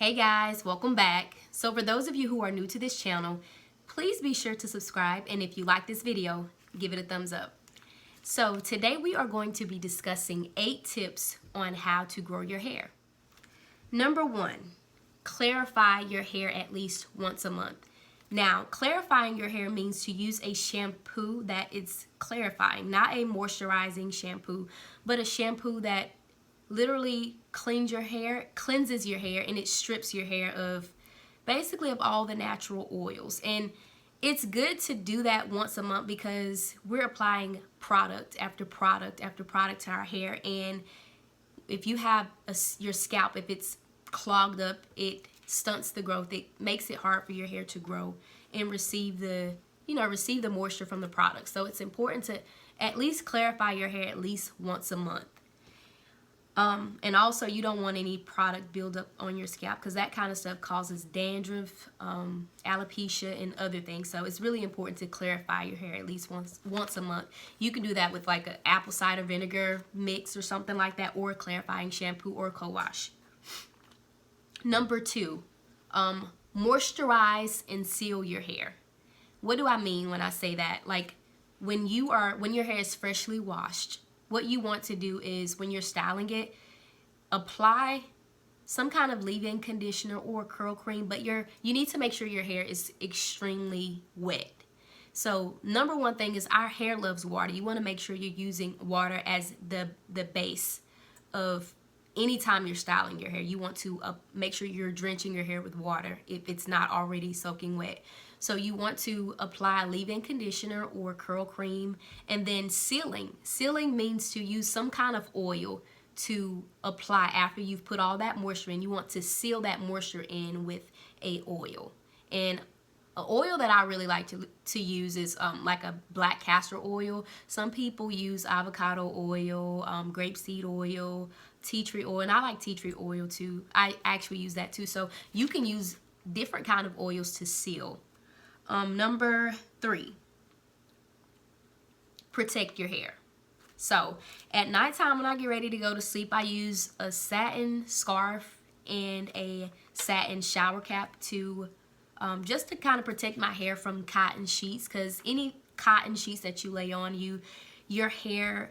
Hey guys, welcome back. So for those of you who are new to this channel, please be sure to subscribe, and if you like this video, give it a thumbs up. So today we are going to be discussing 8 tips on how to grow your hair. Number 1, clarify your hair at least once a month. Now, clarifying your hair means to use a shampoo that is clarifying, not a moisturizing shampoo, but a shampoo that literally cleanses your hair, and it strips your hair of basically of all the natural oils. And it's good to do that once a month because we're applying product after product after product to our hair, and if you have your scalp, if it's clogged up, it stunts the growth. It makes it hard for your hair to grow and receive the moisture from the product. So it's important to at least clarify your hair at least once a month. And also, you don't want any product buildup on your scalp because that kind of stuff causes dandruff, alopecia, and other things. So it's really important to clarify your hair at least once a month. You can do that with like an apple cider vinegar mix or something like that, or clarifying shampoo or co-wash. Number 2, moisturize and seal your hair. What do I mean when I say that? Like when your hair is freshly washed, what you want to do is, when you're styling it, apply some kind of leave-in conditioner or curl cream, but you need to make sure your hair is extremely wet. So number 1 thing is, our hair loves water. You want to make sure you're using water as the base of any time you're styling your hair. You want to make sure you're drenching your hair with water if it's not already soaking wet. So you want to apply leave-in conditioner or curl cream, and then sealing. Sealing means to use some kind of oil to apply after you've put all that moisture in. You want to seal that moisture in with a oil. And an oil that I really like to use is like a black castor oil. Some people use avocado oil, grapeseed oil, tea tree oil, and I like tea tree oil too. I actually use that too. So you can use different kind of oils to seal. Number 3, protect your hair. So at nighttime when I get ready to go to sleep, I use a satin scarf and a satin shower cap to just to kind of protect my hair from cotton sheets, because any cotton sheets that you lay on your hair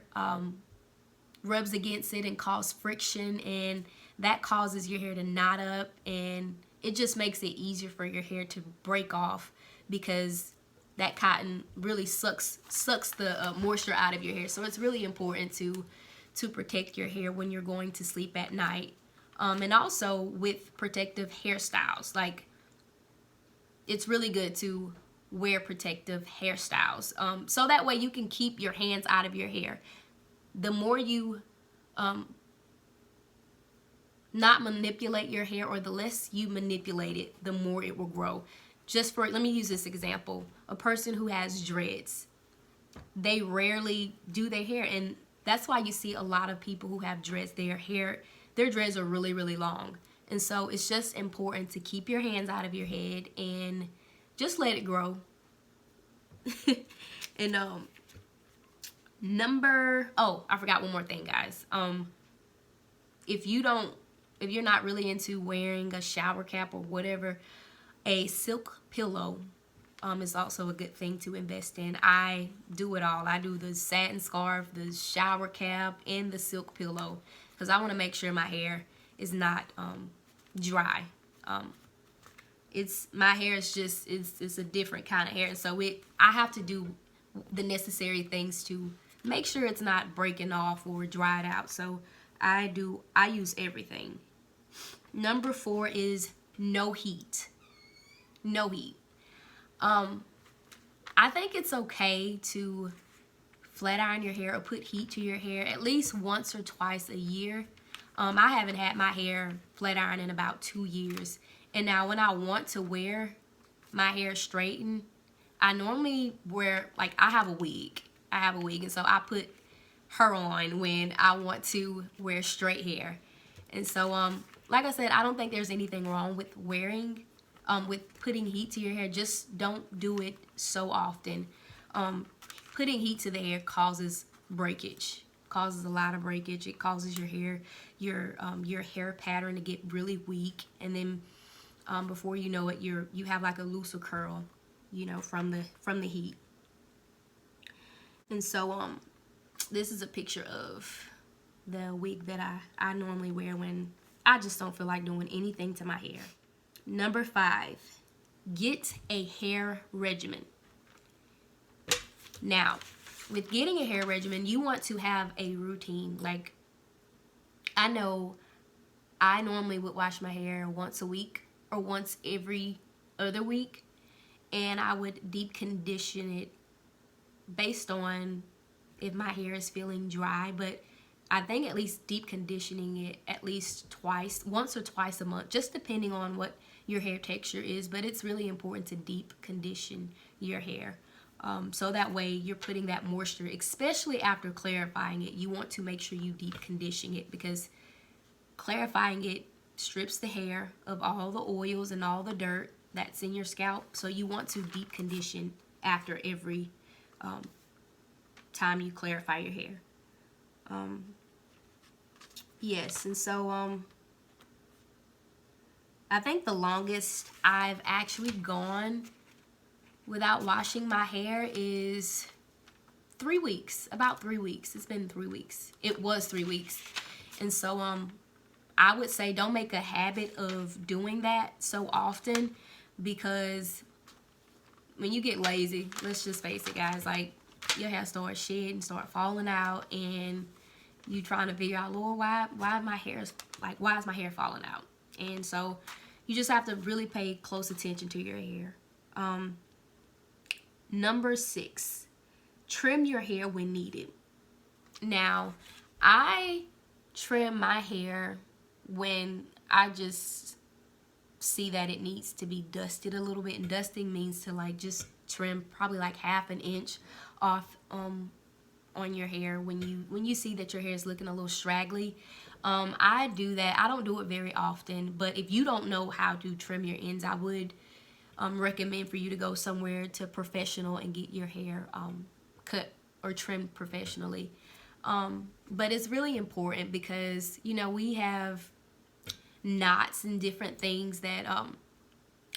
rubs against it and cause friction, and that causes your hair to knot up, and it just makes it easier for your hair to break off because that cotton really sucks the moisture out of your hair. So it's really important to protect your hair when you're going to sleep at night. And also with protective hairstyles, like it's really good to wear protective hairstyles, so that way you can keep your hands out of your hair. The more you not manipulate your hair, or the less you manipulate it, the more it will grow. Let me use this example. A person who has dreads, they rarely do their hair, and that's why you see a lot of people who have dreads, their dreads are really, really long. And so it's just important to keep your hands out of your head and just let it grow. And I forgot one more thing, guys. If you're not really into wearing a shower cap or whatever, a silk pillow is also a good thing to invest in. I do it all. I do the satin scarf, the shower cap, and the silk pillow because I want to make sure my hair is not dry. My hair is just it's a different kind of hair, and so I have to do the necessary things to make sure it's not breaking off or dried out. So I use everything. Number 4 is no heat. No heat. I think it's okay to flat iron your hair or put heat to your hair at least once or twice a year. I haven't had my hair flat ironed in about 2 years. And now when I want to wear my hair straightened, I normally wear, like, I have a wig, and so I put her on when I want to wear straight hair. And so like I said, I don't think there's anything wrong with putting heat to your hair. Just don't do it so often. Putting heat to the hair causes breakage. causes a lot of breakage. It causes your hair pattern to get really weak, and then before you know it, you have like a looser curl, you know, from the heat. And so this is a picture of the wig that I normally wear when I just don't feel like doing anything to my hair. Number 5, get a hair regimen. Now, with getting a hair regimen, you want to have a routine. Like, I know I normally would wash my hair once a week or once every other week, and I would deep condition it based on if my hair is feeling dry. But I think at least deep conditioning it at least once or twice a month, just depending on what your hair texture is. But it's really important to deep condition your hair. So that way you're putting that moisture, especially after clarifying it. You want to make sure you deep condition it, because clarifying it strips the hair of all the oils and all the dirt that's in your scalp. So you want to deep condition after every time you clarify your hair. Yes, and so I think the longest I've actually gone without washing my hair is 3 weeks. About 3 weeks. It's been 3 weeks. It was 3 weeks. And so I would say don't make a habit of doing that so often, because when you get lazy, let's just face it, guys, like, your hair starts shedding, start falling out, and you trying to figure out, Lord, why is my hair falling out? And so you just have to really pay close attention to your hair. Number 6, trim your hair when needed. Now, I trim my hair when I just see that it needs to be dusted a little bit. And dusting means to like just trim probably like ½ an inch off on your hair when you see that your hair is looking a little straggly. I do that. I don't do it very often, but if you don't know how to trim your ends, I would recommend for you to go somewhere to professional and get your hair cut or trimmed professionally. But it's really important because, you know, we have knots and different things that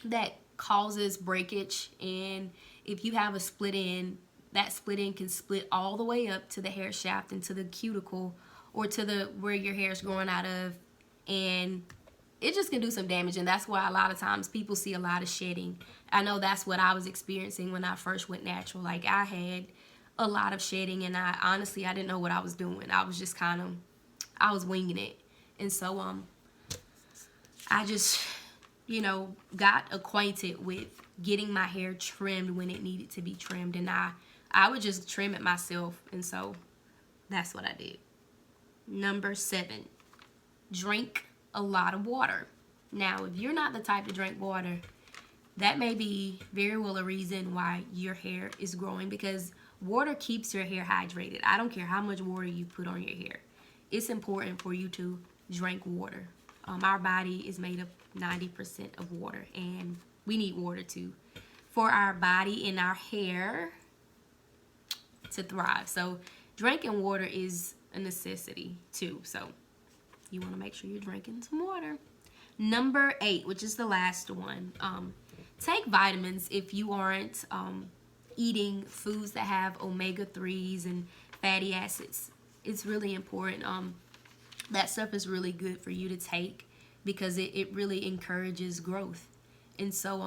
that causes breakage, and if you have a split end, that split end can split all the way up to the hair shaft and to the cuticle, or to the where your hair is growing out of, and it just can do some damage. And that's why a lot of times people see a lot of shedding. I know that's what I was experiencing when I first went natural. Like, I had a lot of shedding, and I honestly didn't know what I was doing. I was just I was winging it. And so I just, you know, got acquainted with getting my hair trimmed when it needed to be trimmed, and I would just trim it myself. And so that's what I did. Number 7, drink a lot of water. Now, if you're not the type to drink water, that may be very well a reason why your hair is growing, because water keeps your hair hydrated. I don't care how much water you put on your hair. It's important for you to drink water. Our body is made up 90% of water, and we need water too for our body and our hair to thrive. So drinking water is a necessity too. So you want to make sure you're drinking some water. Number 8, which is the last one, take vitamins if you aren't eating foods that have omega-3s and fatty acids. It's really important. That stuff is really good for you to take because it really encourages growth. And so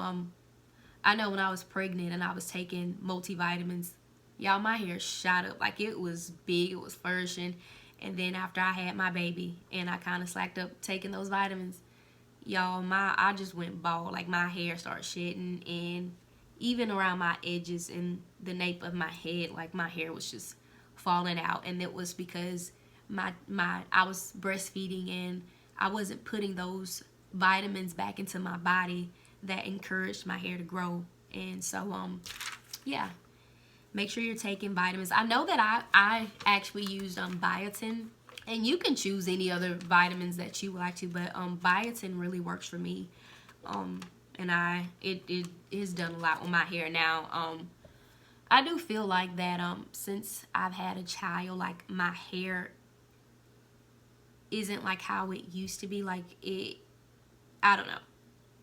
I know when I was pregnant and I was taking multivitamins, y'all, my hair shot up. Like, it was big, it was flourishing. And then after I had my baby and I kind of slacked up taking those vitamins, y'all, I just went bald. Like, my hair started shedding, and even around my edges and the nape of my head, like, my hair was just falling out. And it was because I was breastfeeding, and I wasn't putting those vitamins back into my body that encouraged my hair to grow. And so yeah, make sure you're taking vitamins. I know that I actually used biotin, and you can choose any other vitamins that you would like to, but biotin really works for me. And it has done a lot with my hair. Now I do feel like that since I've had a child, like my hair isn't like how it used to be. Like I don't know.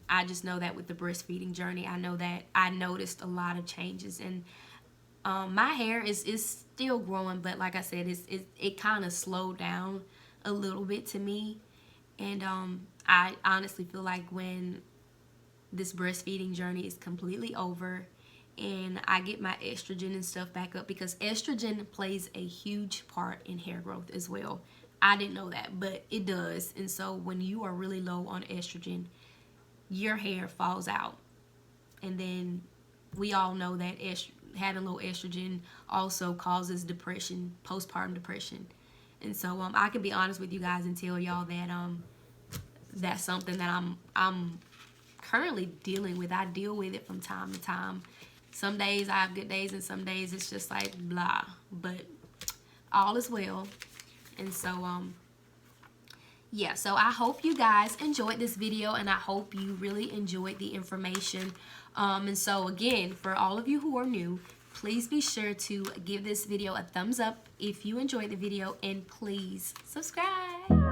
I just know that with the breastfeeding journey, I know that I noticed a lot of changes, and my hair is still growing, but like I said, it kind of slowed down a little bit to me. And I honestly feel like when this breastfeeding journey is completely over and I get my estrogen and stuff back up, because estrogen plays a huge part in hair growth as well. I didn't know that, but it does. And so when you are really low on estrogen, your hair falls out. And then we all know that having low estrogen also causes depression, postpartum depression. And so I can be honest with you guys and tell y'all that that's something that I'm currently dealing with. I deal with it from time to time. Some days I have good days, and some days it's just like blah, but all is well. And so yeah, so I hope you guys enjoyed this video, and I hope you really enjoyed the information. And so again, for all of you who are new, please be sure to give this video a thumbs up if you enjoyed the video, and please subscribe.